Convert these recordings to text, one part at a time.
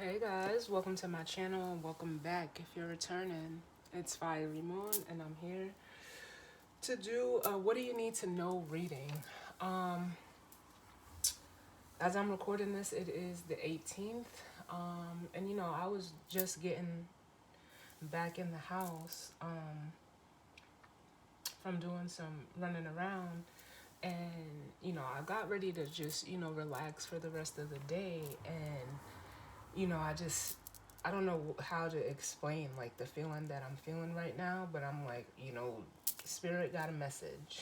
Hey guys, welcome to my channel and welcome back. If you're returning, it's Fiery Moon and I'm here to do a what do you need to know reading. Um, as I'm recording this, it is the 18th. And I was just getting back in the house from doing some running around, and I got ready to just relax for the rest of the day. And I don't know how to explain like the feeling that I'm feeling right now, but I'm like, spirit got a message.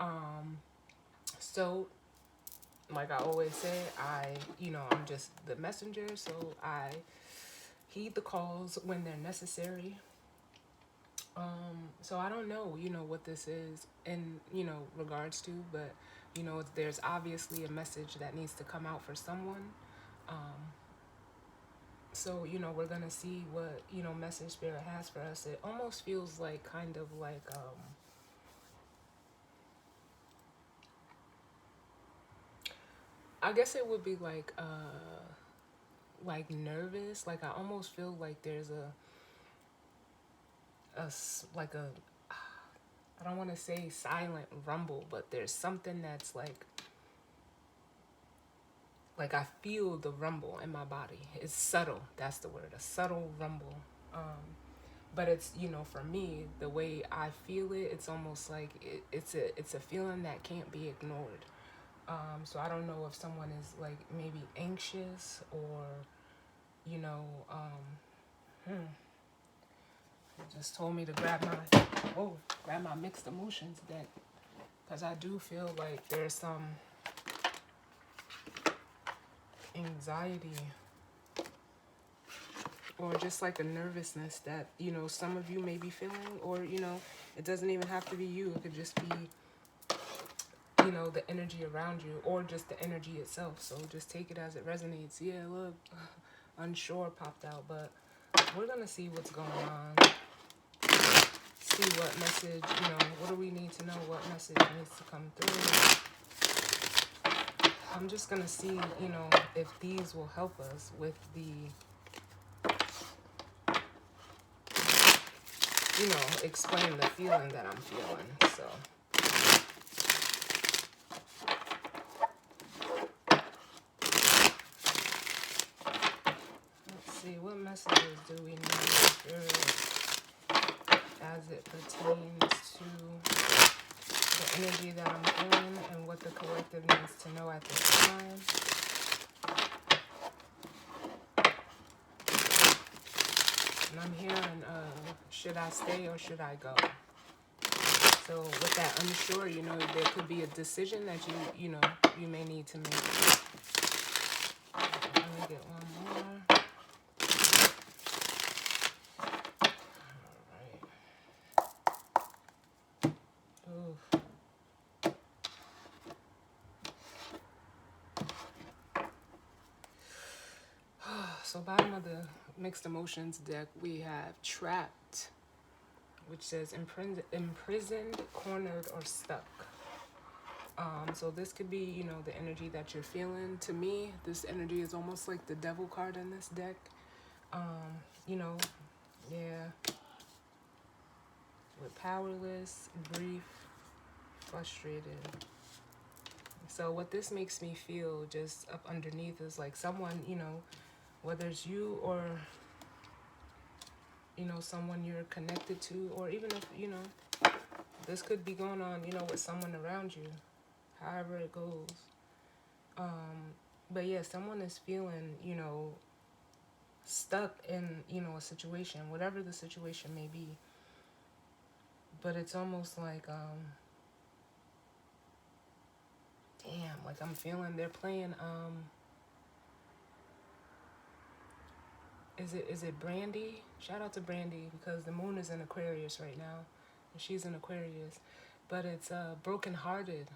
um so like I always say, I'm just the messenger, so I heed the calls when they're necessary. So I don't know, what this is in, regards to, but there's obviously a message that needs to come out for someone. Um, So, we're gonna see what, message spirit has for us. It almost feels like kind of like I guess it would be like nervous. Like I almost feel like there's like a I don't want to say silent rumble, but there's something that's like I feel the rumble in my body. It's subtle. That's the word. A subtle rumble. But it's, for me, the way I feel it, it's almost like it's a feeling that can't be ignored. So I don't know if someone is like maybe anxious or, you know, it just told me to grab my mixed emotions deck, because I do feel like there's some anxiety or just like a nervousness that, some of you may be feeling, or, it doesn't even have to be you. It could just be, the energy around you or just the energy itself. So just take it as it resonates. Yeah, look, unsure popped out, but we're gonna see what's going on. See what message, what do we need to know? What message needs to come through? I'm just gonna see, if these will help us with the, explain the feeling that I'm feeling. So let's see, what messages do we need Spirit, as it pertains to the energy that I'm feeling and what the collective needs to know at this time. And I'm hearing, should I stay or should I go? So with that unsure, there could be a decision that you may need to make. Let me get one more. All right. Oof. So bottom of the mixed emotions deck, we have trapped, which says imprisoned, cornered, or stuck. So this could be, the energy that you're feeling. To me, this energy is almost like the devil card in this deck. You know, yeah, with powerless, grief, frustrated. So what this makes me feel just up underneath is like someone, whether it's you or, someone you're connected to, or even if, this could be going on, with someone around you, however it goes. But yeah, someone is feeling, stuck in, a situation, whatever the situation may be. But it's almost like, damn, like I'm feeling they're playing, is it Brandy? Shout out to Brandy, because the moon is in Aquarius right now, and she's in Aquarius. But it's Broken Hearted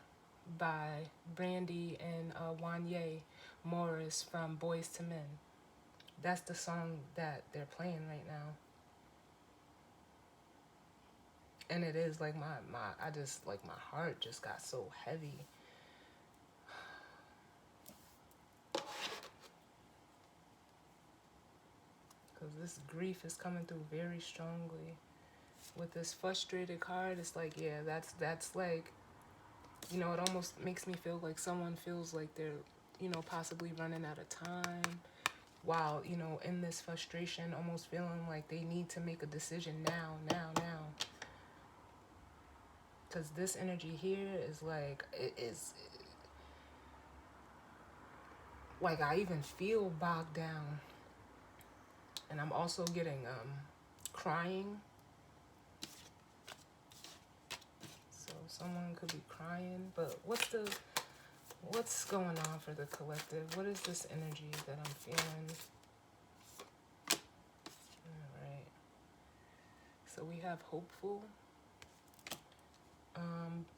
by Brandy and Wanye Morris from Boys to Men. That's the song that they're playing right now. And it is like I just like my heart just got so heavy. because this grief is coming through very strongly. With this frustrated card, it's like, yeah, that's like, you know, it almost makes me feel like someone feels like they're, you know, possibly running out of time, while, you know, in this frustration, almost feeling like they need to make a decision now. Because this energy here is like, it is, like, I even feel bogged down. And I'm also getting crying. So someone could be crying, but what's going on for the collective? What is this energy that I'm feeling? All right. So we have hopeful,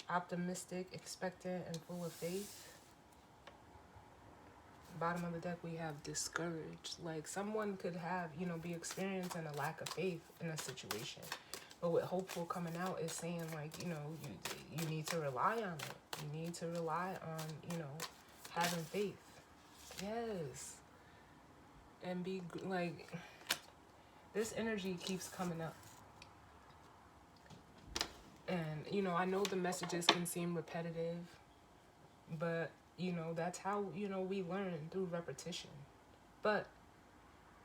optimistic, expectant, and full of faith. Bottom of the deck, we have discouraged. Like, someone could have, you know, be experiencing a lack of faith in a situation. But with hopeful coming out is saying, like, you know, you need to rely on it. You need to rely on, you know, having faith. Yes. And be, like, this energy keeps coming up. And, you know, I know the messages can seem repetitive, but, you know, that's how, you know, we learn, through repetition. But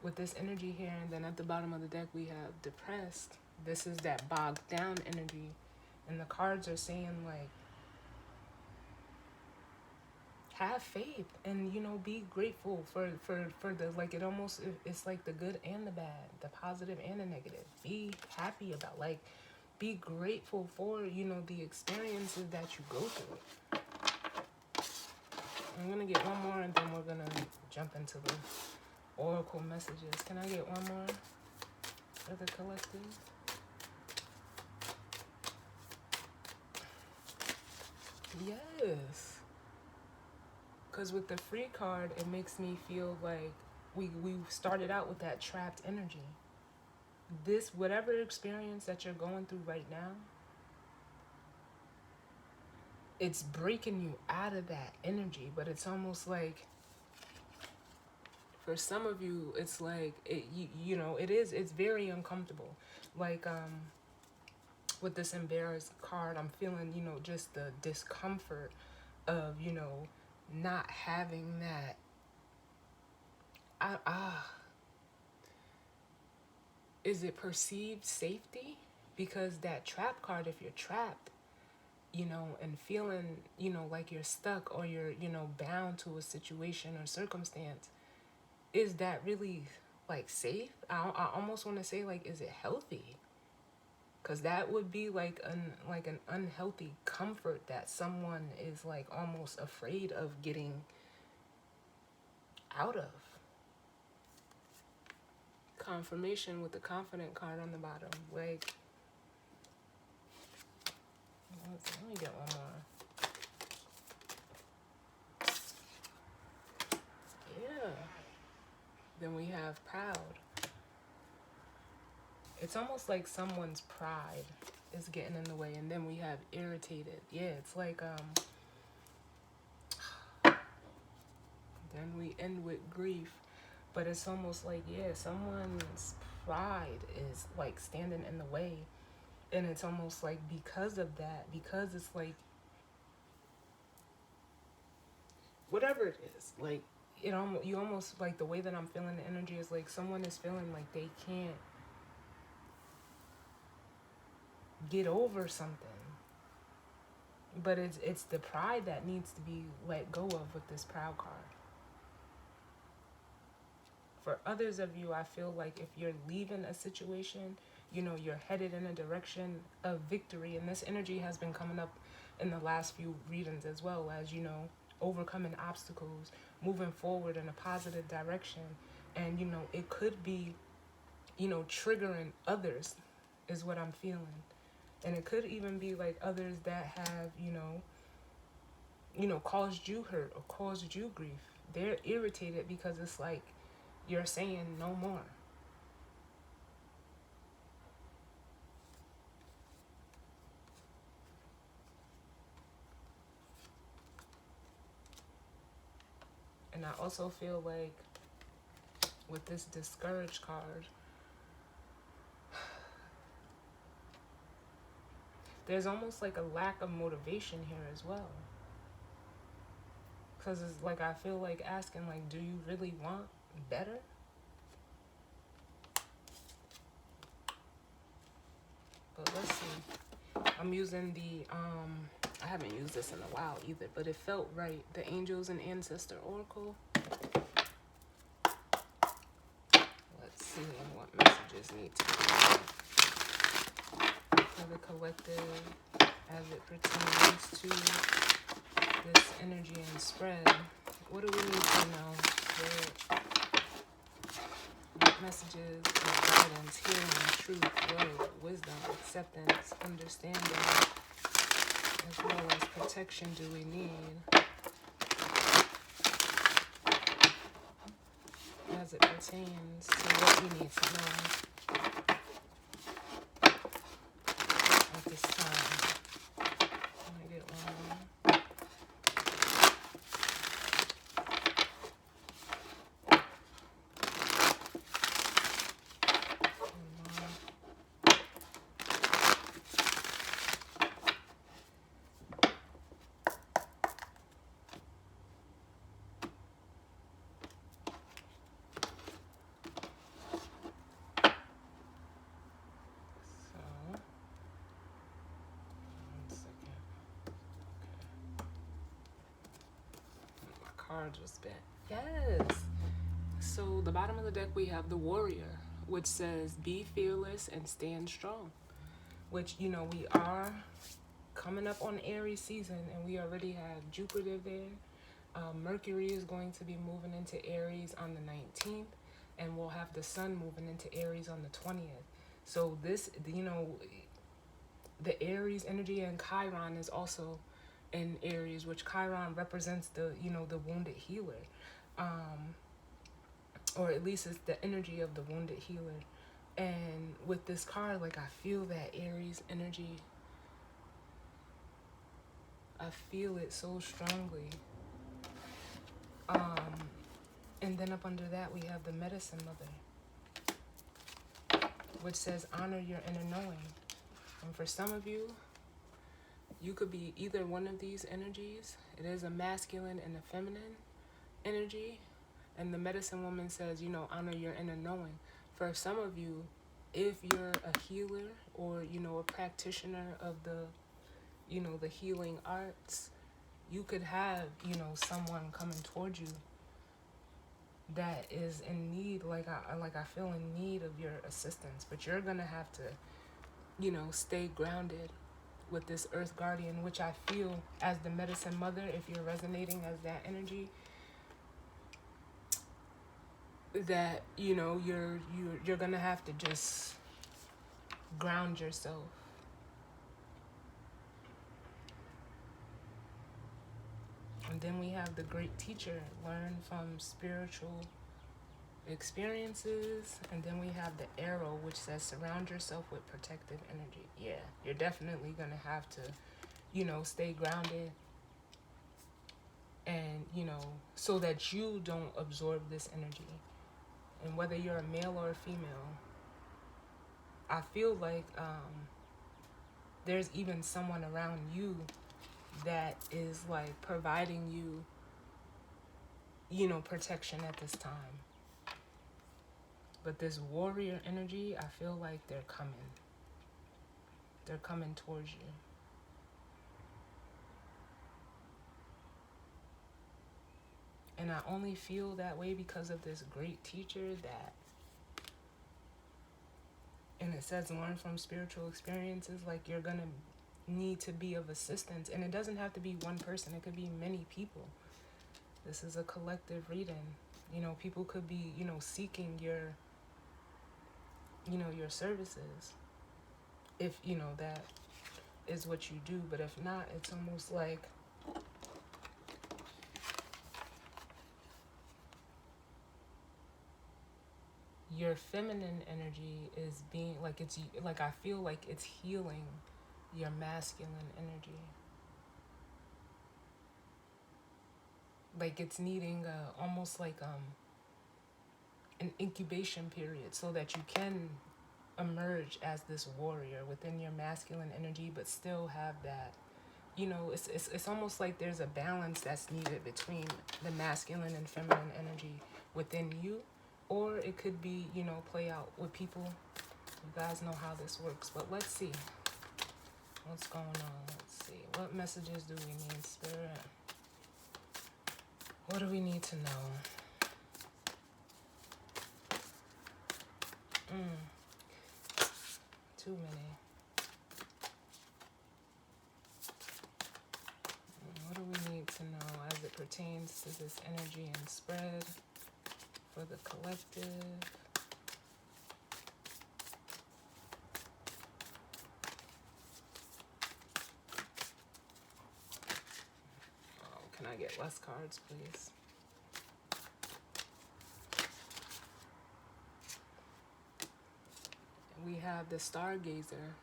with this energy here, and then at the bottom of the deck, we have depressed. This is that bogged down energy. And the cards are saying, like, have faith and, you know, be grateful for the, like, it almost, it's like the good and the bad, the positive and the negative. Be happy about, like, be grateful for, you know, the experiences that you go through. I'm going to get one more, and then we're going to jump into the oracle messages. Can I get one more for the collective? Yes. Because with the free card, it makes me feel like we started out with that trapped energy. This, whatever experience that you're going through right now, it's breaking you out of that energy. But it's almost like, for some of you, it's like, you know, it's very uncomfortable. Like, with this embarrassed card, I'm feeling, you know, just the discomfort of, you know, not having that. Is it perceived safety? Because that trap card, if you're trapped, you know, and feeling, you know, like you're stuck, or you're, you know, bound to a situation or circumstance, is that really, like, safe? I almost want to say, like, is it healthy? Because that would be like an unhealthy comfort that someone is, like, almost afraid of getting out of. Confirmation with the confident card on the bottom. Like, let me get one more. Yeah. Then we have proud. It's almost like someone's pride is getting in the way. And then we have irritated. Yeah, it's like, then we end with grief. But it's almost like, yeah, someone's pride is, like, standing in the way. And it's almost like, because of that, because it's like, whatever it is, like, you almost, like, the way that I'm feeling the energy is like someone is feeling like they can't get over something. But it's the pride that needs to be let go of with this proud card. For others of you, I feel like if you're leaving a situation, you know, you're headed in a direction of victory. And this energy has been coming up in the last few readings, as well as, you know, overcoming obstacles, moving forward in a positive direction. And, you know, it could be, you know, triggering others is what I'm feeling. And it could even be like others that have, you know, caused you hurt or caused you grief. They're irritated because it's like you're saying no more. And I also feel like with this discouraged card, there's almost like a lack of motivation here as well. Because it's like, I feel like asking, like, do you really want better? But let's see. I'm using the, I haven't used this in a while either, but it felt right. The Angels and Ancestor Oracle. Let's see what messages need to be for the collective as it pertains to this energy and spread. What do we need to know? What messages of guidance, healing, truth, love, wisdom, acceptance, understanding, as well as protection do we need as it pertains to what we need to know at this time? Let me get one more. Card just bent. Yes. So the bottom of the deck we have the Warrior, which says be fearless and stand strong. Which, you know, we are coming up on Aries season, and we already have Jupiter there. Mercury is going to be moving into Aries on the 19th, and we'll have the Sun moving into Aries on the 20th. So this, you know, the Aries energy, and Chiron is also in Aries, which Chiron represents the, you know, the wounded healer, or at least it's the energy of the wounded healer. And with this card, like, I feel that Aries energy, I feel it so strongly. And then up under that we have the Medicine Mother, which says honor your inner knowing. And for some of you, you could be either one of these energies. It is a masculine and a feminine energy. And the Medicine Woman says, you know, honor your inner knowing. For some of you, if you're a healer or, you know, a practitioner of the, you know, the healing arts, you could have, you know, someone coming towards you that is in need, like I feel in need of your assistance. But you're gonna have to, you know, stay grounded with this Earth Guardian, which I feel as the Medicine Mother, if you're resonating as that energy, that, you know, you're gonna have to just ground yourself. And then we have the Great Teacher, learn from spiritual experiences. And then we have the Arrow, which says surround yourself with protective energy. Yeah, you're definitely gonna have to, you know, stay grounded, and, you know, so that you don't absorb this energy. And whether you're a male or a female, I feel like there's even someone around you that is like providing you, you know, protection at this time. But this warrior energy, I feel like they're coming. They're coming towards you. And I only feel that way because of this Great Teacher that, and it says learn from spiritual experiences, like you're gonna need to be of assistance. And it doesn't have to be one person, it could be many people. This is a collective reading. You know, people could be, you know, seeking your, you know, your services, if, you know, that is what you do. But if not, it's almost like your feminine energy is being, like, it's, like, I feel like it's healing your masculine energy. Like it's needing almost like an incubation period so that you can emerge as this warrior within your masculine energy, but still have that, you know, it's almost like there's a balance that's needed between the masculine and feminine energy within you. Or it could be, you know, play out with people. You guys know how this works. But let's see what's going on. Let's see, what messages do we need, Spirit? What do we need to know? Too many. What do we need to know as it pertains to this energy and spread for the collective? Oh, can I get less cards, please? We have the Stargazer,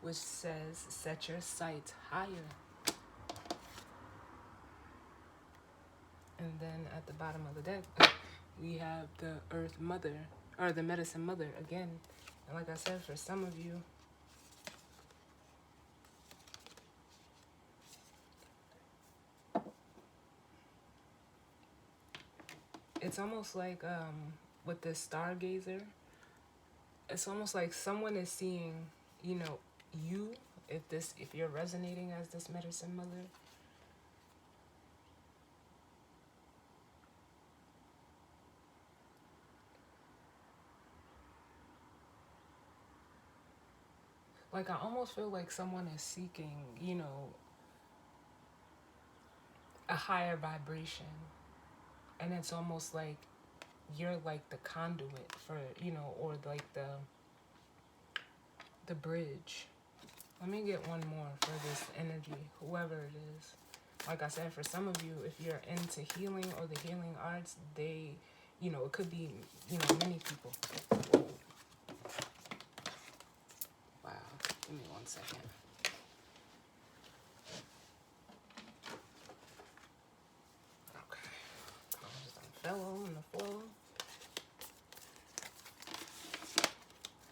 which says, set your sights higher. And then at the bottom of the deck, we have the Earth Mother, or the Medicine Mother again. And like I said, for some of you, it's almost like with this Stargazer, it's almost like someone is seeing, you know, you, if you're resonating as this Medicine Mother, like I almost feel like someone is seeking, you know, a higher vibration. And it's almost like you're like the conduit for, you know, or like the bridge. Let me get one more for this energy, whoever it is. Like I said, for some of you, if you're into healing or the healing arts, they, you know, it could be, you know, many people. Wow, give me 1 second. Okay, cards done fell on the floor.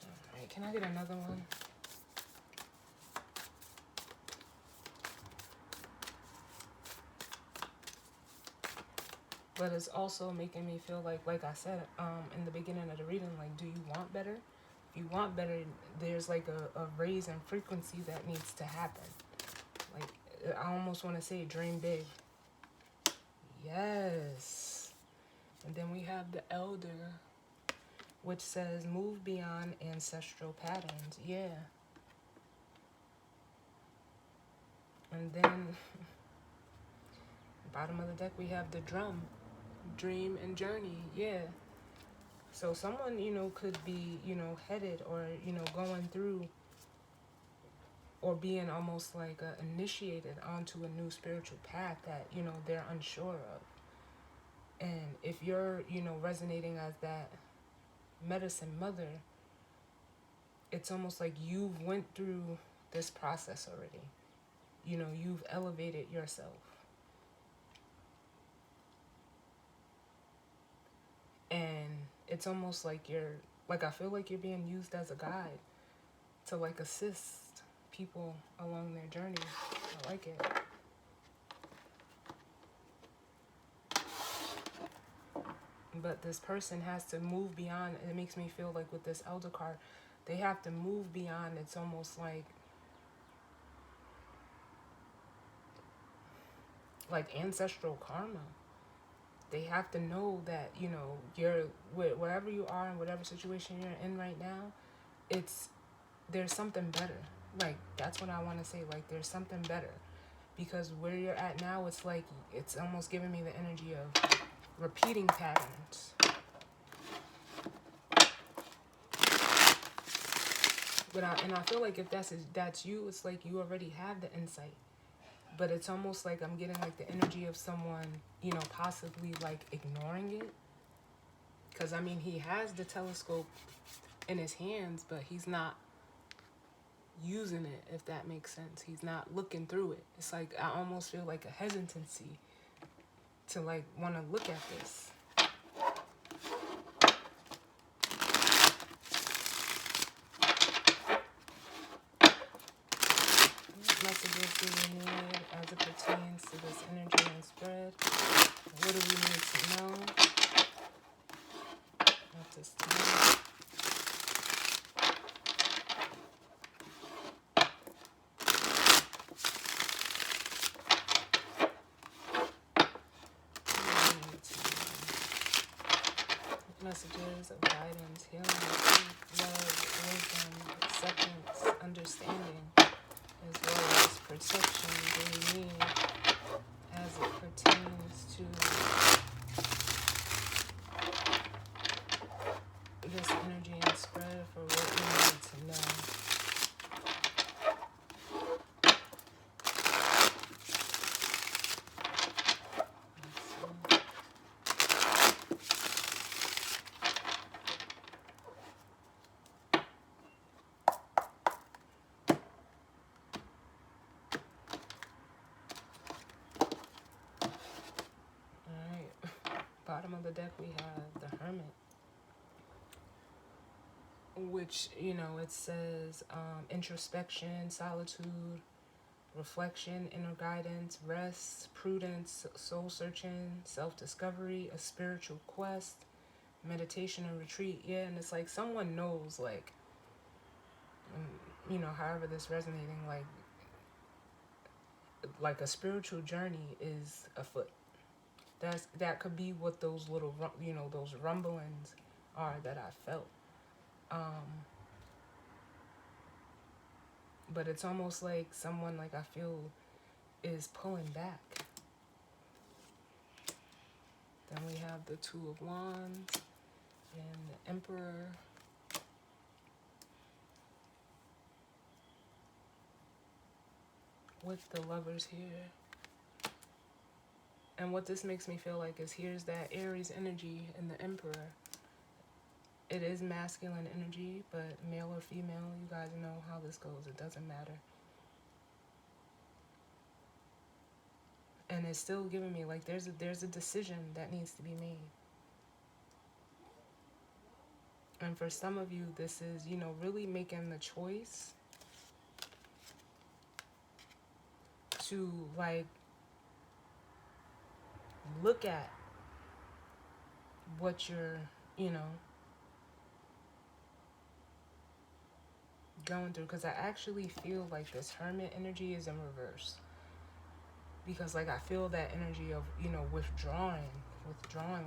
All right, can I get another one? But it's also making me feel like I said in the beginning of the reading, like, do you want better? If you want better, there's like a raise in frequency that needs to happen. Like, I almost want to say dream big. Yes. And then we have the Elder, which says move beyond ancestral patterns. Yeah. And then bottom of the deck, we have the Drum, dream and journey. Yeah. So someone, you know, could be, you know, headed or, you know, going through or being almost like initiated onto a new spiritual path that, you know, they're unsure of. And if you're, you know, resonating as that Medicine Mother, it's almost like you've went through this process already. You know, you've elevated yourself. And it's almost like you're, like, I feel like you're being used as a guide to, like, assist people along their journey. I like it. But this person has to move beyond. It makes me feel like with this Elder card, they have to move beyond. It's almost like ancestral karma. They have to know that, you know, you're wherever you are in whatever situation you're in right now, there's something better. Like, that's what I want to say. Like, there's something better. Because where you're at now, it's like, it's almost giving me the energy of repeating patterns. And I feel like if that's you, it's like you already have the insight. But it's almost like I'm getting like the energy of someone, you know, possibly like ignoring it. Because, I mean, he has the telescope in his hands, but he's not using it, if that makes sense. He's not looking through it. It's like I almost feel like a hesitancy to like want to look at this. Messages of guidance, healing, truth, love, wisdom, acceptance, understanding, as well as protection do we need as it pertains to this energy and spread for what we need to know. Alright, bottom of the deck we have the Hermit, which, it says introspection, solitude, reflection, inner guidance, rest, prudence, soul searching, self-discovery, a spiritual quest, meditation and retreat. Yeah, and it's like someone knows, like, however this resonating, like a spiritual journey is afoot. That could be what those little, those rumblings are that I felt. But it's almost like someone, like, I feel is pulling back. Then we have the Two of Wands and the Emperor. With the Lovers here. And what this makes me feel like is here's that Aries energy in the Emperor. It is masculine energy, but male or female, you guys know how this goes. It doesn't matter. And it's still giving me, like, there's a decision that needs to be made. And for some of you, this is, really making the choice to, like, look at what you're, going through. Because I actually feel like this Hermit energy is in reverse. Because, like, I feel that energy of, withdrawing,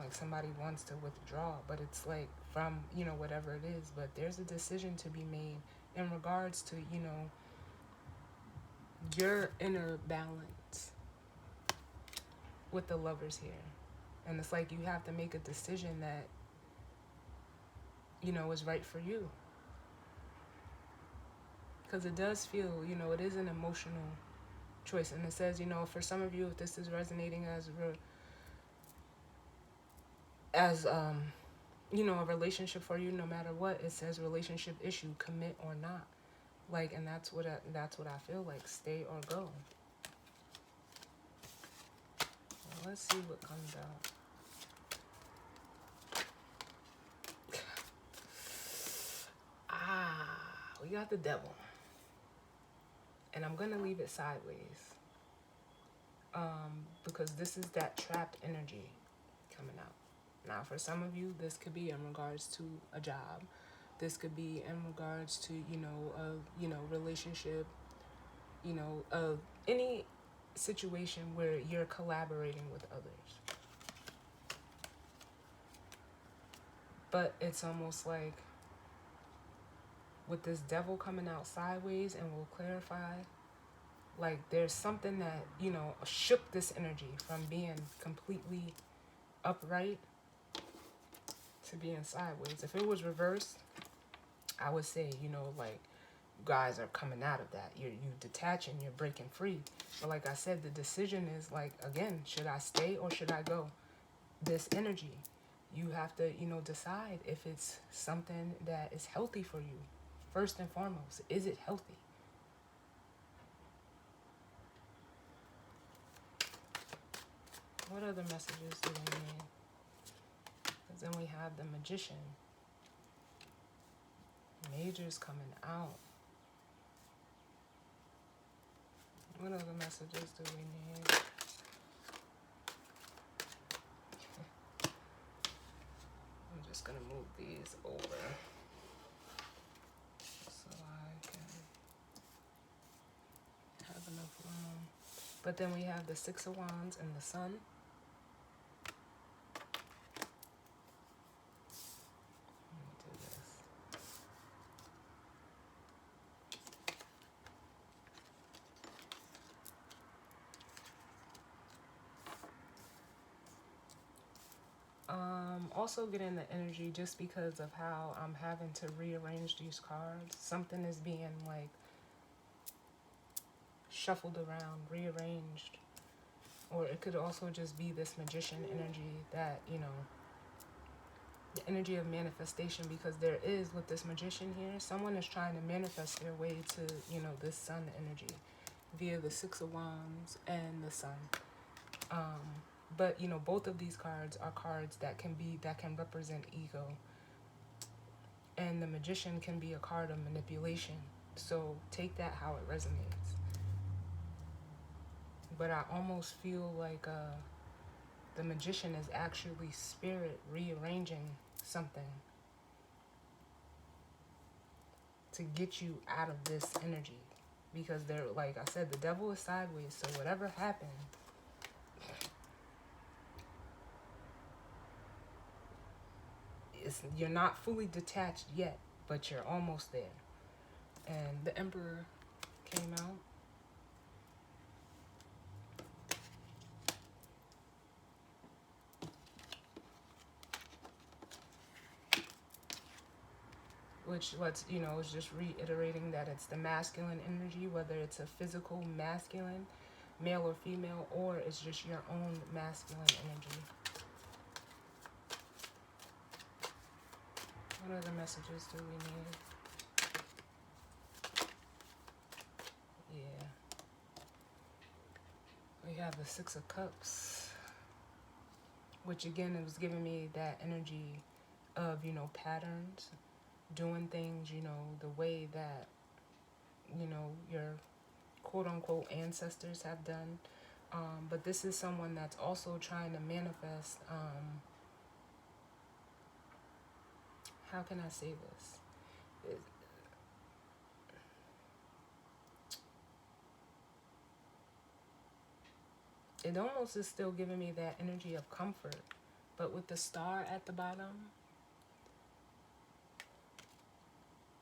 like somebody wants to withdraw, but it's like from, whatever it is. But there's a decision to be made in regards to, your inner balance with the Lovers here. And it's like you have to make a decision that, is right for you. Because it does feel, it is an emotional choice. And it says, for some of you, if this is resonating as a relationship for you, no matter what, it says relationship issue, commit or not. Like, and that's what I feel like, stay or go. Well, let's see what comes out. We got the Devil. And I'm going to leave it sideways. Because this is that trapped energy coming out. Now, for some of you, this could be in regards to a job. This could be in regards to, a relationship, any situation where you're collaborating with others. But it's almost like with this Devil coming out sideways, and we'll clarify, like, there's something that, shook this energy from being completely upright to being sideways. If it was reversed, I would say, like, guys are coming out of that. You detaching, you're breaking free. But like I said, the decision is, like, again, should I stay or should I go? This energy, you have to, decide if it's something that is healthy for you. First and foremost, is it healthy? What other messages do they need? Because then we have the Magician. Major's coming out. What other messages do we need? I'm just going to move these over so I can have enough room. But then we have the Six of Wands and the Sun. also getting the energy just because of how I'm having to rearrange these cards. Something is being like shuffled around, rearranged. Or it could also just be this magician energy that, you know, the energy of manifestation, because there is, with this magician here, someone is trying to manifest their way to, you know, this sun energy via the Six of Wands and the Sun. But, you know, both of these cards are cards that can represent ego. And the magician can be a card of manipulation. So take that how it resonates. But I almost feel like the magician is actually spirit rearranging something to get you out of this energy. Because they're, like I said, the devil is sideways. So whatever happened, you're not fully detached yet, but you're almost there. And the Emperor came out. Which lets, you know, is just reiterating that it's the masculine energy, whether it's a physical masculine, male or female, or it's just your own masculine energy. What other messages do we need? Yeah. We have the Six of Cups, which again, it was giving me that energy of, you know, patterns, doing things, you know, the way that, you know, your quote-unquote ancestors have done. But this is someone that's also trying to manifest, how can I say this? It almost is still giving me that energy of comfort. But with the star at the bottom,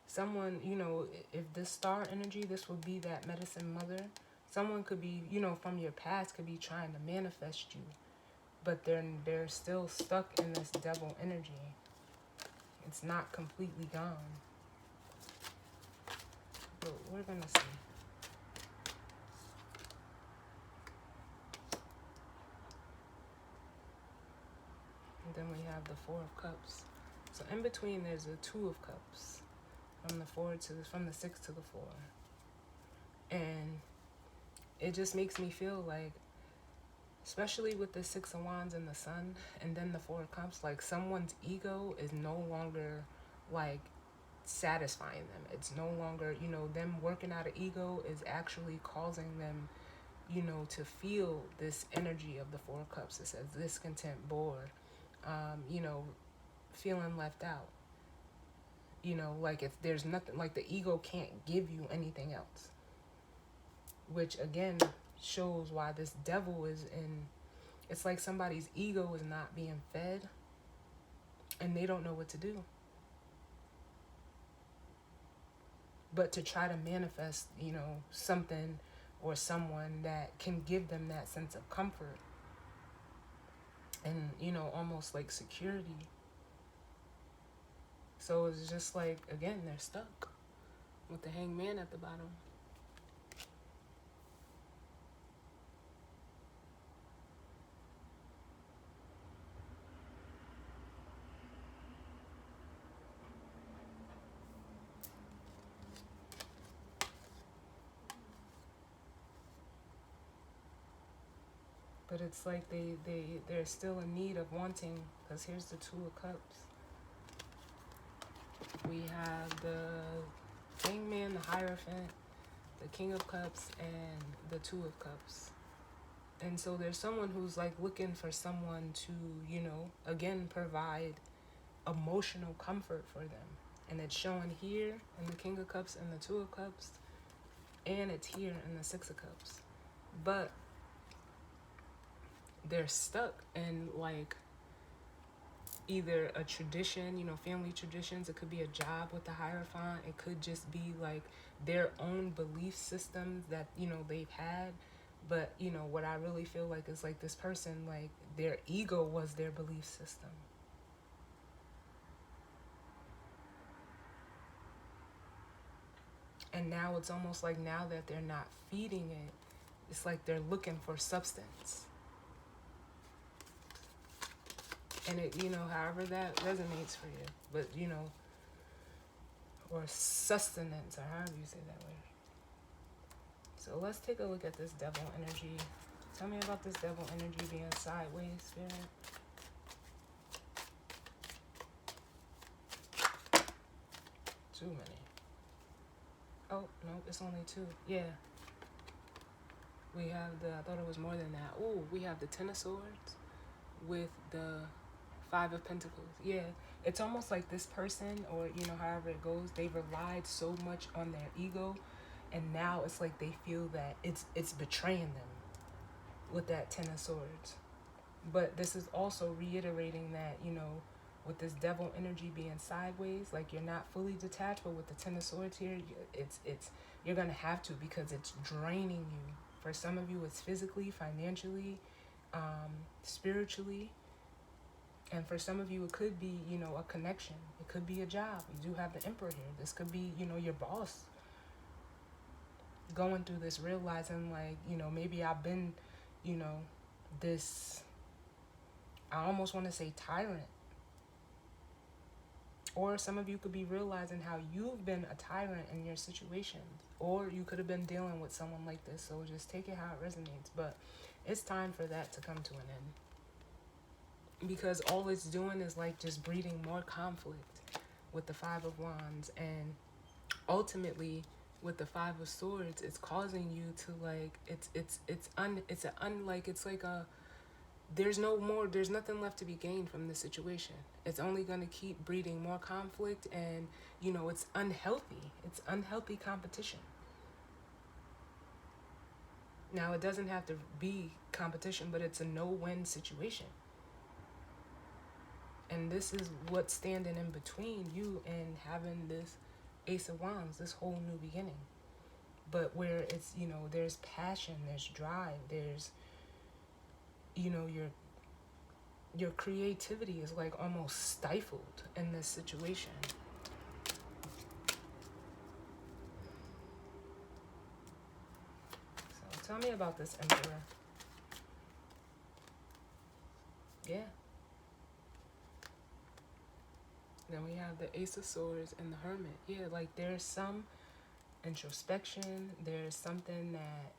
someone, you know, if this star energy, this would be that medicine mother. Someone could be, you know, from your past could be trying to manifest you, but they're still stuck in this devil energy. It's not completely gone. But we're gonna see. And then we have the Four of Cups. So in between there's a Two of Cups. From the 6 to the 4. And it just makes me feel like, especially with the Six of Wands and the Sun, and then the Four of Cups, like someone's ego is no longer like satisfying them. It's no longer, you know, them working out of ego is actually causing them, you know, to feel this energy of the Four of Cups. It says discontent, bored, you know, feeling left out. You know, like if there's nothing, like the ego can't give you anything else. Which again shows why this devil is in, it's like somebody's ego is not being fed and they don't know what to do. But to try to manifest, you know, something or someone that can give them that sense of comfort and, you know, almost like security. So it's just like, again, they're stuck with the Hangman at the bottom. But it's like they're still in need of wanting, because here's the Two of Cups. We have the Hangman, the Hierophant, the King of Cups, and the Two of Cups. And so there's someone who's like looking for someone to, you know, again, provide emotional comfort for them. And it's showing here in the King of Cups and the Two of Cups, and it's here in the Six of Cups. But they're stuck in like either a tradition, you know, family traditions. It could be a job with the Hierophant. It could just be like their own belief systems that, you know, they've had. But, you know, what I really feel like is like this person, like their ego was their belief system. And now it's almost like now that they're not feeding it, it's like they're looking for substance. And it, however that resonates for you. But, or sustenance, or however you say that word. So let's take a look at this devil energy. Tell me about this devil energy being sideways, Spirit. Too many. Oh, no, it's only two. Yeah. We have I thought it was more than that. Oh, we have the Ten of Swords with the Five of Pentacles. Yeah. It's almost like this person, or, however it goes, they relied so much on their ego, and now it's like they feel that it's betraying them with that Ten of Swords. But this is also reiterating that, with this devil energy being sideways, like you're not fully detached, but with the Ten of Swords here, it's you're gonna have to, because it's draining you. For some of you, it's physically, financially, spiritually, and for some of you, it could be, a connection. It could be a job. You do have the Emperor here. This could be, your boss going through this, realizing like, maybe I've been, this, I almost want to say tyrant. Or some of you could be realizing how you've been a tyrant in your situations. Or you could have been dealing with someone like this. So just take it how it resonates. But it's time for that to come to an end. Because all it's doing is like just breeding more conflict with the Five of Wands. And ultimately, with the Five of Swords, it's causing you to like, there's nothing left to be gained from this situation. It's only going to keep breeding more conflict, and, it's unhealthy. It's unhealthy competition. Now, it doesn't have to be competition, but it's a no-win situation. And this is what's standing in between you and having this Ace of Wands, this whole new beginning. But where it's, there's passion, there's drive, there's, your creativity is like almost stifled in this situation. So tell me about this Emperor. Yeah. Then we have the Ace of Swords and the Hermit. Yeah, like there's some introspection. There's something that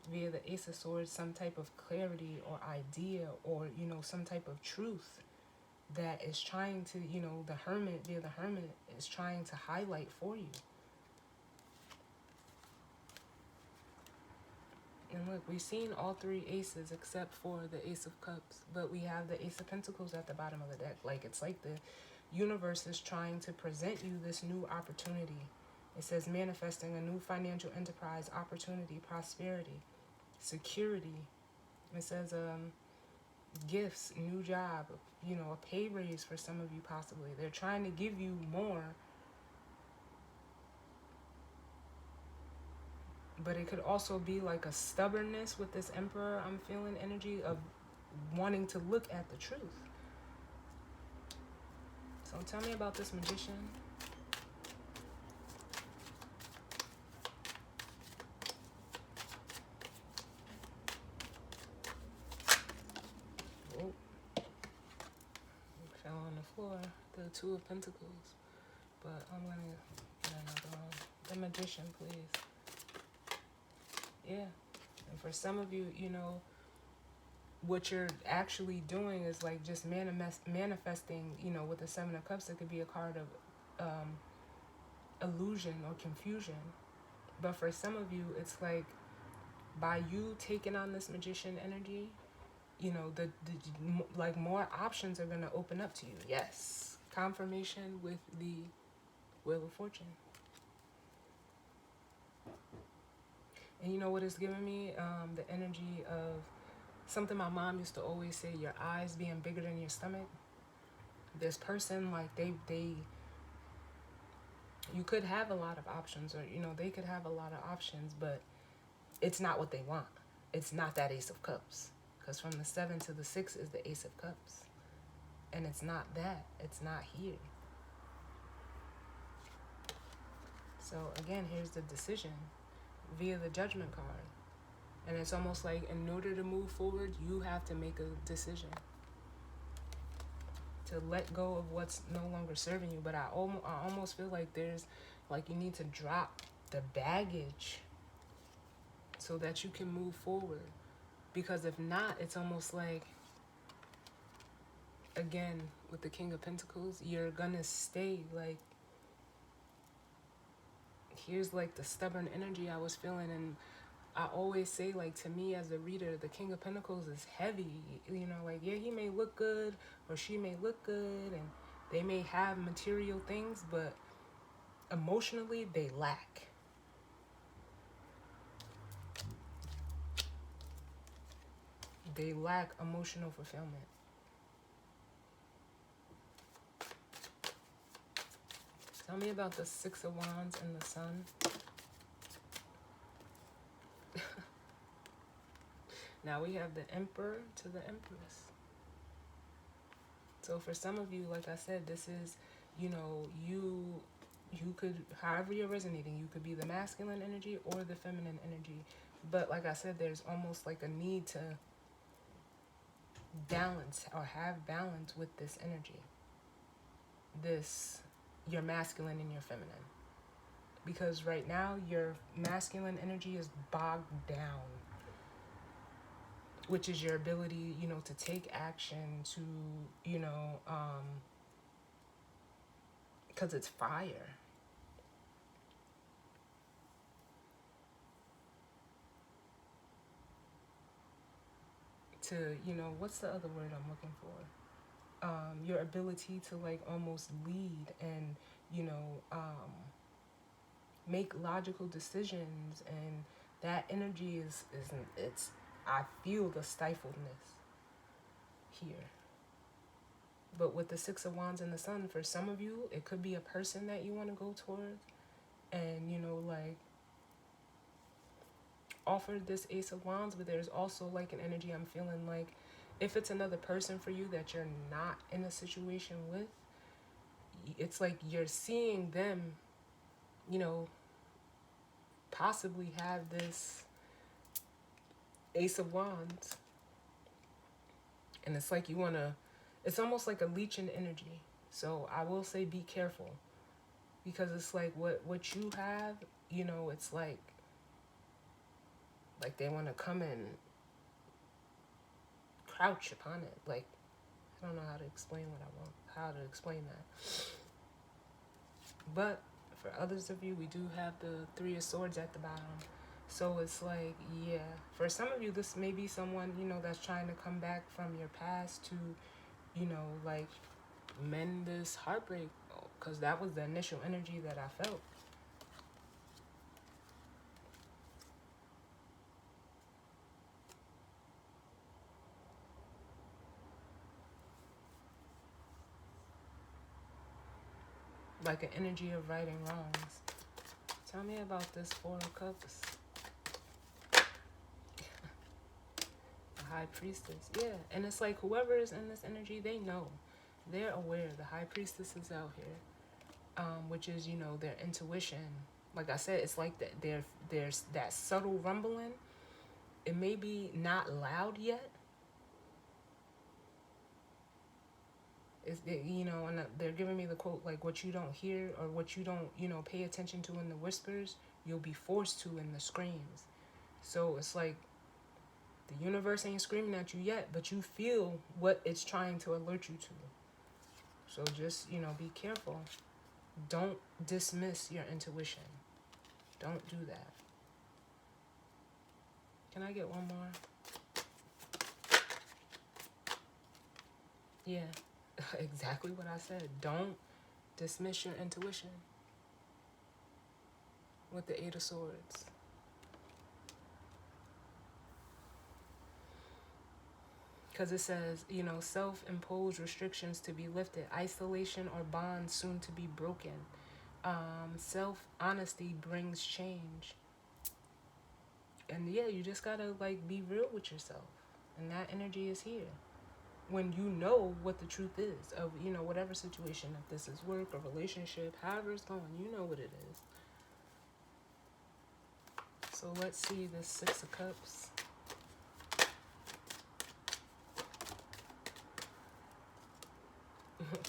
via the Ace of Swords, some type of clarity or idea, or, some type of truth that is trying to, the Hermit, via the Hermit, is trying to highlight for you. And look, we've seen all three aces except for the Ace of Cups. But we have the Ace of Pentacles at the bottom of the deck. Like, it's like the universe is trying to present you this new opportunity. It says manifesting a new financial enterprise, opportunity, prosperity, security. It says gifts, new job, a pay raise for some of you possibly. They're trying to give you more. But it could also be like a stubbornness with this Emperor. I'm feeling energy of wanting to look at the truth. So tell me about this Magician. Oh, fell on the floor. The Two of Pentacles. But I'm going to get another one. The Magician, please. Yeah. And for some of you, what you're actually doing is like just manifesting, with the Seven of Cups. It could be a card of illusion or confusion. But for some of you, it's like by you taking on this Magician energy, the like more options are going to open up to you. Yes. Confirmation with the Wheel of Fortune. And you know what it's giving me? The energy of something my mom used to always say, your eyes being bigger than your stomach. This person, like, you could have a lot of options, or, they could have a lot of options, but it's not what they want. It's not that Ace of Cups. Because from the 7 to the 6 is the Ace of Cups. And it's not that. It's not here. So again, here's the decision via the judgment card. And it's almost like in order to move forward, you have to make a decision to let go of what's no longer serving you. But I almost feel like there's like you need to drop the baggage so that you can move forward. Because if not, it's almost like, again, with the King of Pentacles, you're gonna stay like, here's like the stubborn energy I was feeling. And I always say, like, to me as a reader, the King of Pentacles is heavy. You know, like, yeah, he may look good or she may look good and they may have material things, but emotionally they lack. They lack emotional fulfillment. Tell me about the Six of Wands and the Sun. Now we have the Emperor to the Empress. So for some of you, like I said, this is, you know, you could, however you're resonating, you could be the masculine energy or the feminine energy. But like I said, there's almost like a need to balance or have balance with this energy. Your masculine and your feminine. Because right now, your masculine energy is bogged down, which is your ability, you know, to take action, to, you know, because it's fire. To, you know, what's the other word I'm looking for? Your ability to like almost lead and, you know, make logical decisions, and that energy it's, I feel the stifledness here. But with the Six of Wands and the Sun, for some of you, it could be a person that you want to go towards and, you know, like offer this Ace of Wands, but there's also like an energy I'm feeling like if it's another person for you that you're not in a situation with, it's like you're seeing them, you know, possibly have this Ace of Wands. And it's like you want to, it's almost like a leeching energy. So I will say be careful. Because it's like what you have, you know, it's like they want to come and crouch upon it. Like, I don't know how to explain that. But for others of you, we do have the Three of Swords at the bottom. So it's like, yeah, for some of you, this may be someone, you know, that's trying to come back from your past to, you know, like mend this heartbreak, because that was the initial energy that I felt. Like an energy of righting wrongs. Tell me about this Four of Cups. High Priestess, yeah. And it's like whoever is in this energy, they know, they're aware. The High Priestess is out here, which is, you know, their intuition. Like I said, it's like that. There's that subtle rumbling. It may be not loud yet. You know, and they're giving me the quote, like, what you don't hear or what you don't, you know, pay attention to in the whispers, you'll be forced to in the screams. So it's like the universe ain't screaming at you yet, but you feel what it's trying to alert you to. So just, you know, be careful. Don't dismiss your intuition. Don't do that. Can I get one more? Yeah, exactly what I said. Don't dismiss your intuition. With the Eight of Swords. Because it says, you know, self-imposed restrictions to be lifted, isolation or bonds soon to be broken. Self-honesty brings change. And yeah, you just gotta like be real with yourself. And that energy is here. When you know what the truth is of, you know, whatever situation, if this is work or relationship, however it's going, you know what it is. So let's see the Six of Cups.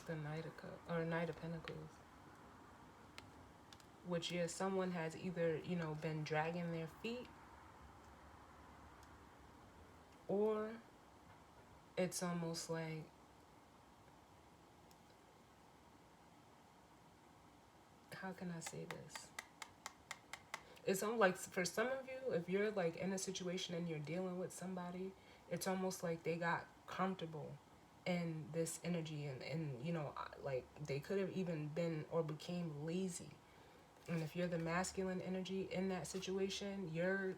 The Knight of Cups, or Knight of Pentacles. Which, yeah, someone has either, you know, been dragging their feet, or it's almost like, how can I say this? It's almost like, for some of you, if you're like in a situation and you're dealing with somebody, it's almost like they got comfortable in this energy, and you know, like they could have even been or became lazy. And if you're the masculine energy in that situation, you're,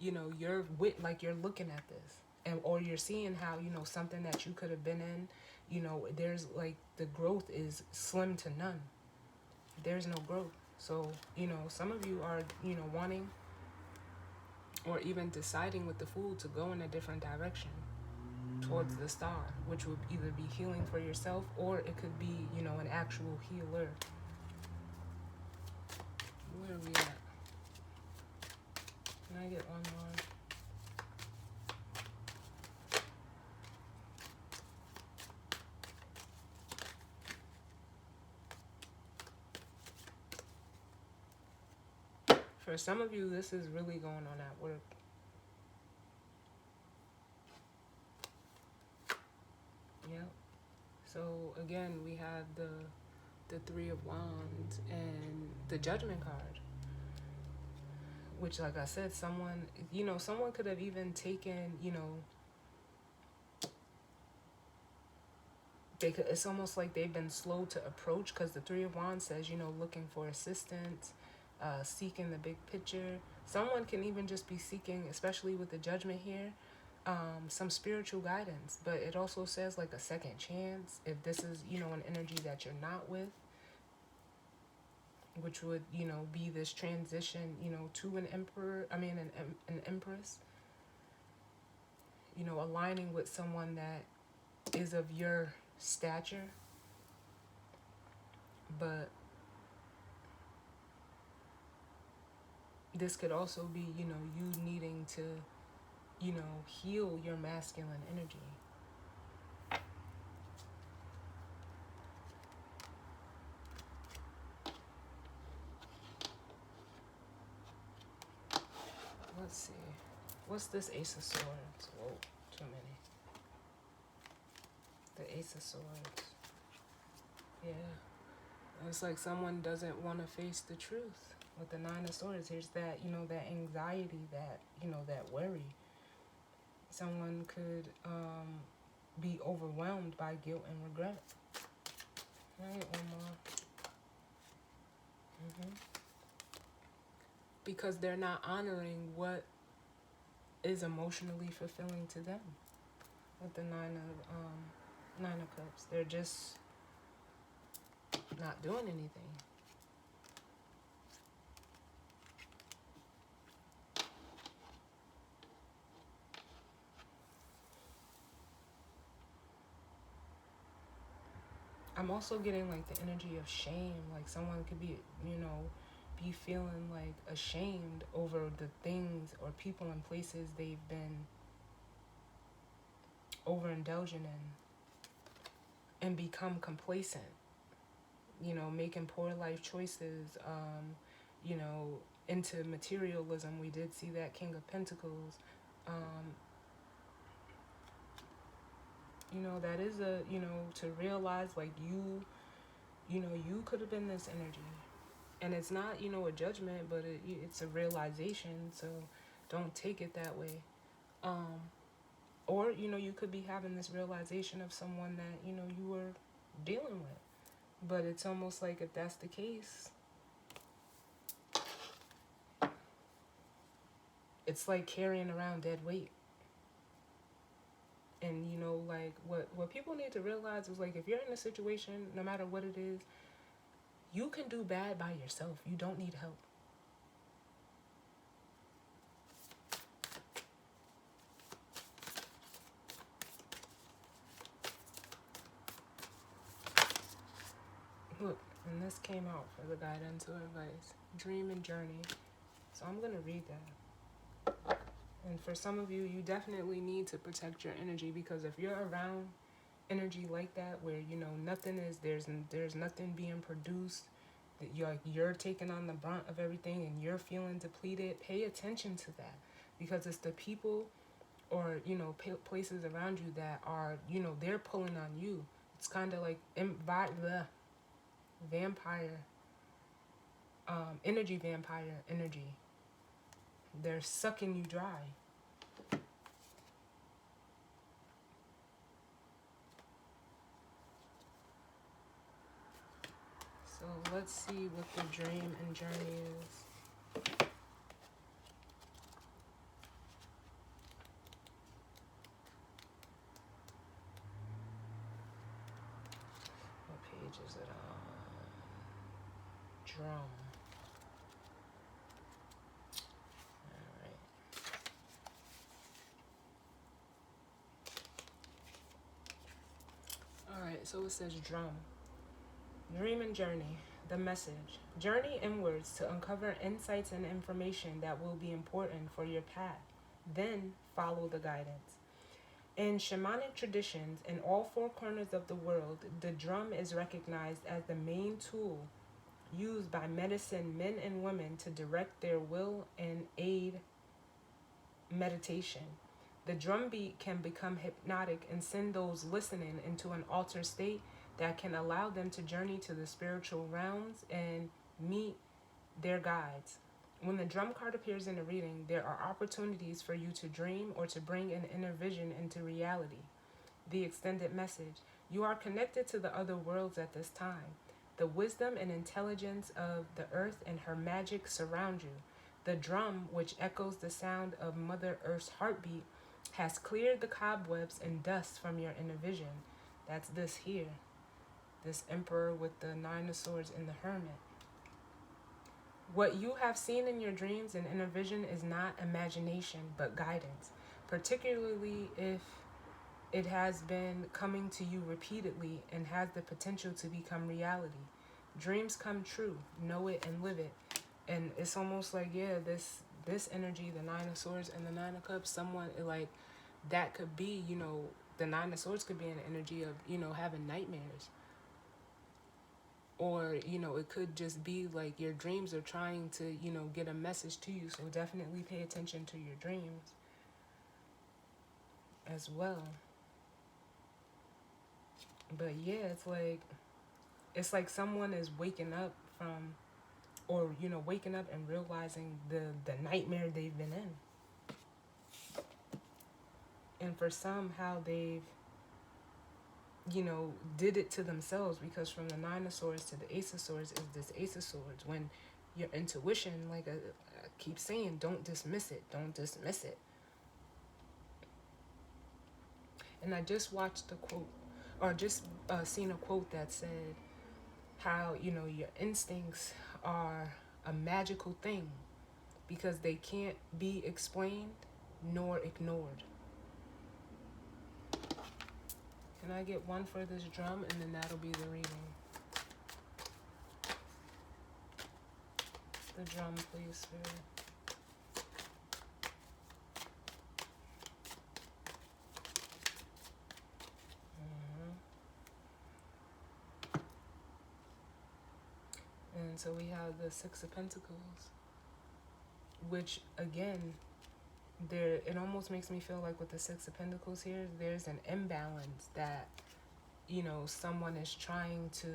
you know, you're with, like, you're looking at this, and or you're seeing how, you know, something that you could have been in, you know, there's like, the growth is slim to none. There's no growth. So, you know, some of you are, you know, wanting or even deciding with the Fool to go in a different direction towards the Star, which would either be healing for yourself, or it could be, you know, an actual healer. Where are we at? Can I get one more? For some of you, this is really going on at work. Yep. So again, we have the Three of Wands and the Judgment card, which, like I said, someone, you know, someone could have even taken, you know, they could, it's almost like they've been slow to approach, because the Three of Wands says, you know, looking for assistance, seeking the big picture. Someone can even just be seeking, especially with the Judgment here, some spiritual guidance. But it also says like a second chance if this is, you know, an energy that you're not with, which would, you know, be this transition, you know, to an emperor, I mean an empress, you know, aligning with someone that is of your stature. But this could also be, you know, you needing to, you know, heal your masculine energy. Let's see. What's this Ace of Swords? Whoa, too many. The Ace of Swords. Yeah. It's like someone doesn't want to face the truth. With the Nine of Swords, here's that, you know, that anxiety, that, you know, that worry. Someone could be overwhelmed by guilt and regret. Right, one more. Because they're not honoring what is emotionally fulfilling to them. With the Nine of Cups, they're just not doing anything. I'm also getting like the energy of shame. Like someone could be, you know, be feeling like ashamed over the things or people and places they've been overindulging in, and become complacent, you know, making poor life choices, you know, into materialism. We did see that King of Pentacles. You know, that is a, you know, to realize like you know, you could have been this energy. And it's not, you know, a judgment, but it's a realization. So don't take it that way. Or, you know, you could be having this realization of someone that, you know, you were dealing with. But it's almost like, if that's the case, it's like carrying around dead weight. And, you know, like what people need to realize is, like, if you're in a situation, no matter what it is, you can do bad by yourself. You don't need help. Look, and this came out for the guidance or advice. Dream and journey. So I'm going to read that. And for some of you, you definitely need to protect your energy, because if you're around energy like that, where nothing is, there's nothing being produced, that you're taking on the brunt of everything and you're feeling depleted, pay attention to that, because it's the people or places around you that are they're pulling on you. It's kind of like the vampire energy. They're sucking you dry. So let's see what the dream and journey is. What page is it on? Drum. Alright, so it says drum. Dream and journey. The message. Journey inwards to uncover insights and information that will be important for your path. Then follow the guidance. In shamanic traditions, in all four corners of the world, the drum is recognized as the main tool used by medicine men and women to direct their will and aid meditation. The drum beat can become hypnotic and send those listening into an altered state that can allow them to journey to the spiritual realms and meet their guides. When the drum card appears in a reading, there are opportunities for you to dream or to bring an inner vision into reality. The extended message. You are connected to the other worlds at this time. The wisdom and intelligence of the earth and her magic surround you. The drum, which echoes the sound of Mother Earth's heartbeat, has cleared the cobwebs and dust from your inner vision. That's this here. This emperor with the 9 of swords and the hermit. What you have seen in your dreams and inner vision is not imagination, but guidance, particularly if it has been coming to you repeatedly and has the potential to become reality. Dreams come true. Know it and live it. And it's almost like, this energy, the 9 of swords and the 9 of cups, someone like that could be, the 9 of swords could be an energy of, having nightmares. Or, it could just be like your dreams are trying to, get a message to you. So definitely pay attention to your dreams as well. But yeah, it's like someone is waking up from, or, waking up and realizing the nightmare they've been in. And for some, how they've, did it to themselves, because from the 9 of swords to the Ace of swords is this Ace of swords. When your intuition, like I keep saying, don't dismiss it. Don't dismiss it. And I just watched a quote, or just seen a quote that said how, your instincts are a magical thing because they can't be explained nor ignored. Can I get one for this drum, and then that'll be the reading. The drum, please, Spirit. And so we have the 6 of Pentacles, which again, it almost makes me feel like with the 6 of Pentacles here, there's an imbalance that, someone is trying to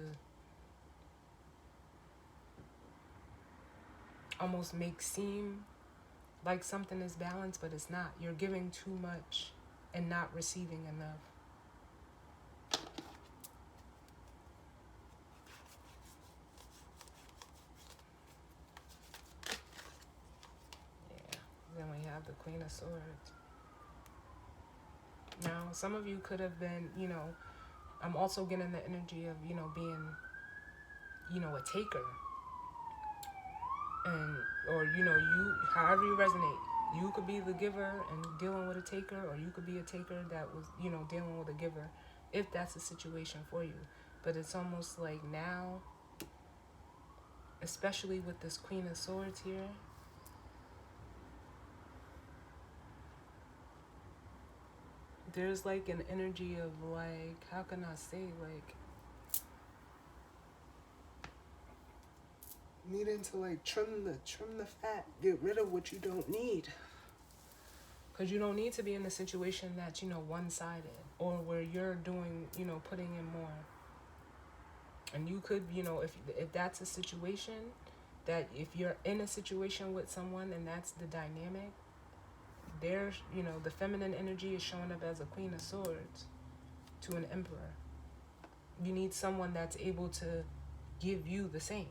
almost make seem like something is balanced, but it's not. You're giving too much and not receiving enough. Yeah. Then we have the Queen of Swords. Now, some of you could have been, I'm also getting the energy of, being, a taker. And, or, you, however you resonate, you could be the giver and dealing with a taker, or you could be a taker that was, dealing with a giver, if that's the situation for you. But it's almost like now, especially with this Queen of Swords here, there's like an energy of like, how can I say, like needing to like trim the fat, get rid of what you don't need. Because you don't need to be in a situation that's, one-sided, or where you're doing, putting in more. And you could, if that's a situation, that if you're in a situation with someone and that's the dynamic, there's, the feminine energy is showing up as a Queen of Swords to an Emperor. You need someone that's able to give you the same.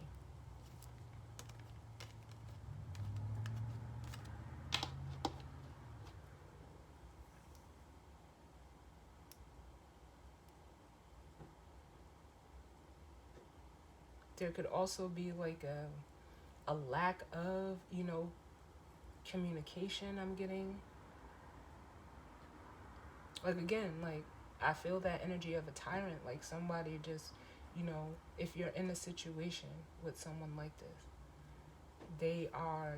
There could also be like a lack of, communication I'm getting. Like, again, like, I feel that energy of a tyrant, like somebody just, if you're in a situation with someone like this, they are,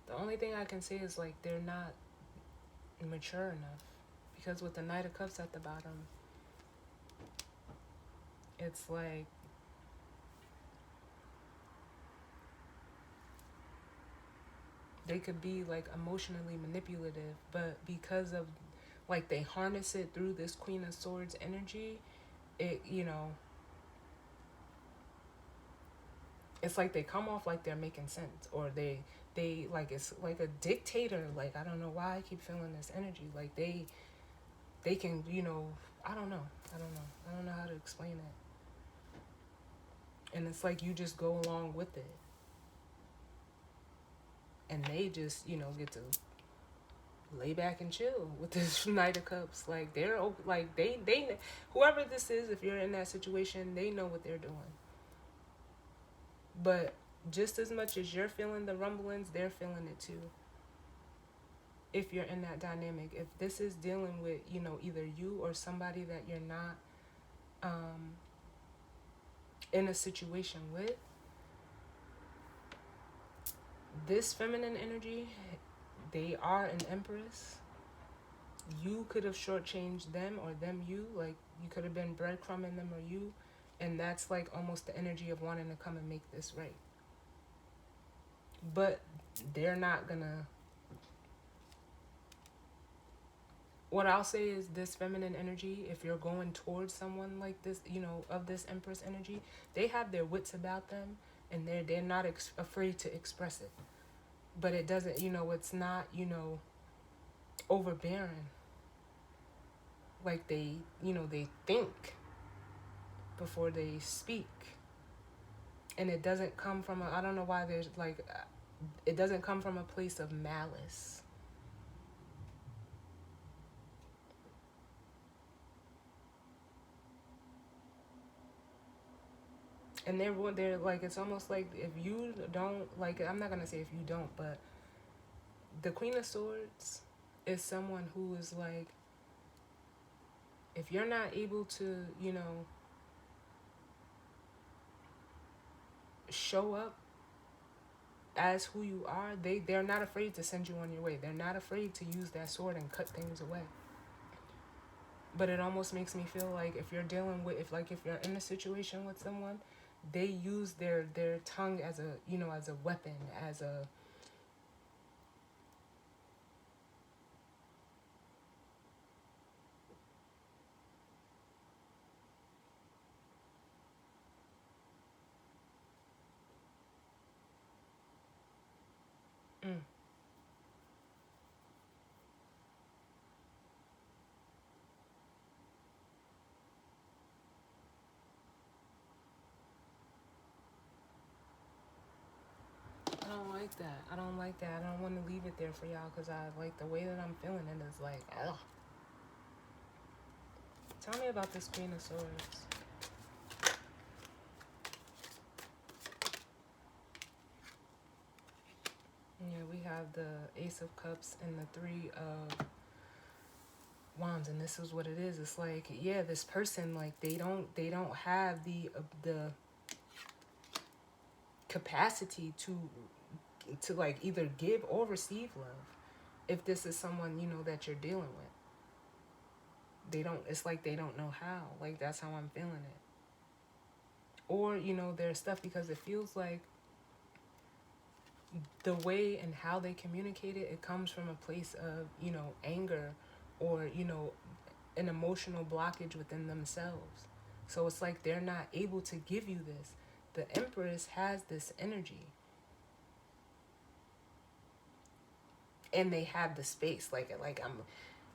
the only thing I can say is like they're not mature enough. Because with the Knight of Cups at the bottom, it's like they could be like emotionally manipulative, but because of like they harness it through this Queen of Swords energy, it, it's like they come off like they're making sense, or they like, it's like a dictator. Like, I don't know why I keep feeling this energy. Like they can, I don't know. I don't know how to explain it. And it's like you just go along with it. And they just, get to lay back and chill with this Knight of Cups. Like they're like they whoever this is, if you're in that situation, they know what they're doing. But just as much as you're feeling the rumblings, they're feeling it too. If you're in that dynamic, if this is dealing with, either you or somebody that you're not in a situation with, this feminine energy, they are an Empress. You could have shortchanged them, or them you. Like, you could have been breadcrumbing them, or you. And that's like almost the energy of wanting to come and make this right. But they're not gonna. What I'll say is this feminine energy, if you're going towards someone like this, of this Empress energy, they have their wits about them, and they're not afraid to express it. But it doesn't, it's not, overbearing. Like they think before they speak. And it doesn't come from I don't know why there's like, it doesn't come from a place of malice. And they're like, it's almost like if you don't, like, I'm not going to say if you don't, but the Queen of Swords is someone who is like, if you're not able to, show up as who you are, they're not afraid to send you on your way. They're not afraid to use that sword and cut things away. But it almost makes me feel like if you're dealing with, if you're in a situation with someone, they use their tongue as a, as a weapon, as a, mm. I don't like that. I don't like that. I don't want to leave it there for y'all, because I like the way that I'm feeling it is like, ugh. Tell me about this Queen of Swords. Yeah, we have the Ace of Cups and the Three of Wands, and this is what it is. It's like, yeah, this person, like, they don't have the capacity to like either give or receive love. If this is someone, you know, that you're dealing with, they don't, it's like they don't know how. Like, that's how I'm feeling it. Or, you know, there's stuff, because it feels like the way and how they communicate it, it comes from a place of, you know, anger, or, you know, an emotional blockage within themselves. So it's like they're not able to give you this. The Empress has this energy, and they have the space.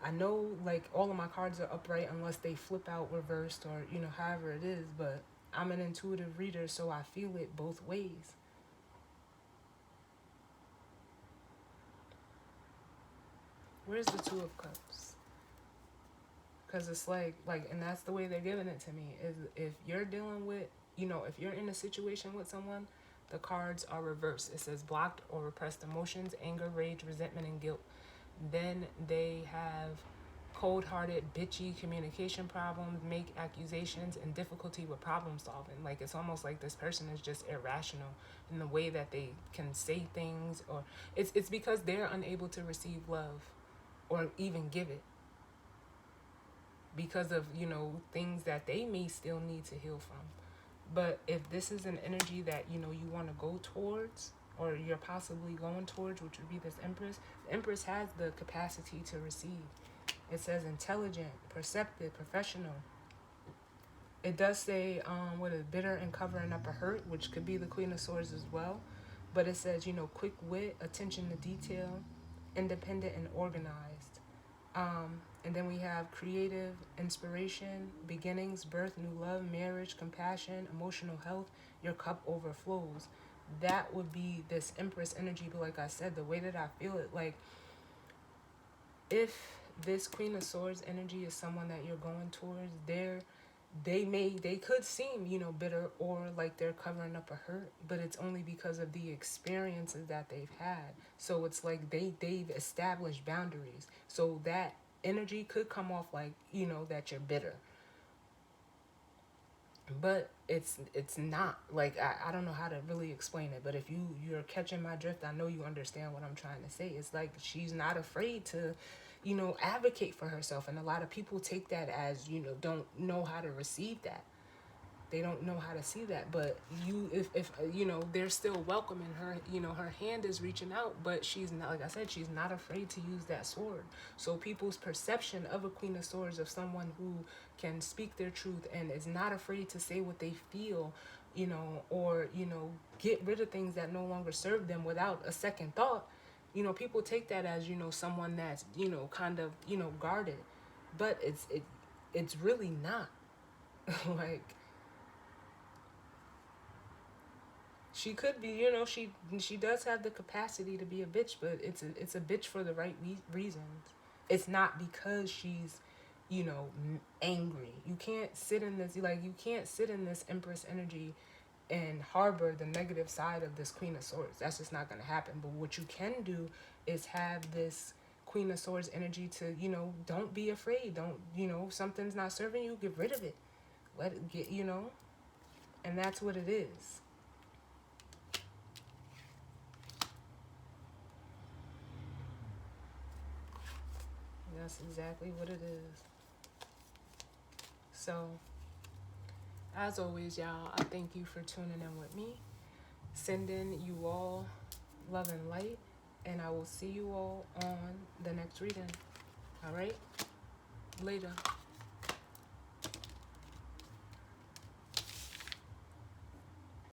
I know, like, all of my cards are upright unless they flip out reversed, or, you know, however it is, but I'm an intuitive reader, so I feel it both ways. Where's the Two of Cups? Because it's like, and that's the way they're giving it to me, is if you're dealing with, you know, if you're in a situation with someone, the cards are reversed. It says blocked or repressed emotions, anger, rage, resentment, and guilt. Then they have cold-hearted, bitchy communication problems, make accusations, and difficulty with problem solving. Like, it's almost like this person is just irrational in the way that they can say things, or it's because they're unable to receive love or even give it, because of, you know, things that they may still need to heal from. But if this is an energy that, you know, you want to go towards, or you're possibly going towards, which would be this Empress, the Empress has the capacity to receive. It says intelligent, perceptive, professional. It does say, what is bitter and covering up a hurt, which could be the Queen of Swords as well. But it says, you know, quick wit, attention to detail, independent and organized. And then we have creative, inspiration, beginnings, birth, new love, marriage, compassion, emotional health. Your cup overflows. That would be this Empress energy. But like I said, the way that I feel it, like, if this Queen of Swords energy is someone that you're going towards, they could seem, you know, bitter, or like they're covering up a hurt, but it's only because of the experiences that they've had. So it's like they've established boundaries. So that energy could come off like, you know, that you're bitter, but it's not. Like, I don't know how to really explain it, but if you're catching my drift, I know you understand what I'm trying to say. It's like she's not afraid to, you know, advocate for herself, and a lot of people take that as, you know, don't know how to receive that. They don't know how to see that. But if you know, they're still welcoming her. You know, her hand is reaching out, but she's not, like I said, she's not afraid to use that sword. So people's perception of a Queen of Swords, of someone who can speak their truth and is not afraid to say what they feel, you know, or, you know, get rid of things that no longer serve them without a second thought. You know, people take that as, you know, someone that's, you know, kind of, you know, guarded, but it's really not. Like, she could be, you know, she does have the capacity to be a bitch, but it's a bitch for the right reasons. It's not because she's, you know, angry. You can't sit in this, like, you can't sit in this Empress energy and harbor the negative side of this Queen of Swords. That's just not going to happen. But what you can do is have this Queen of Swords energy to, you know, don't be afraid. Don't, you know, something's not serving you, get rid of it. Let it get, you know, and that's what it is. That's exactly what it is. So, as always, y'all, I thank you for tuning in with me. Sending you all love and light. And I will see you all on the next reading. All right? Later.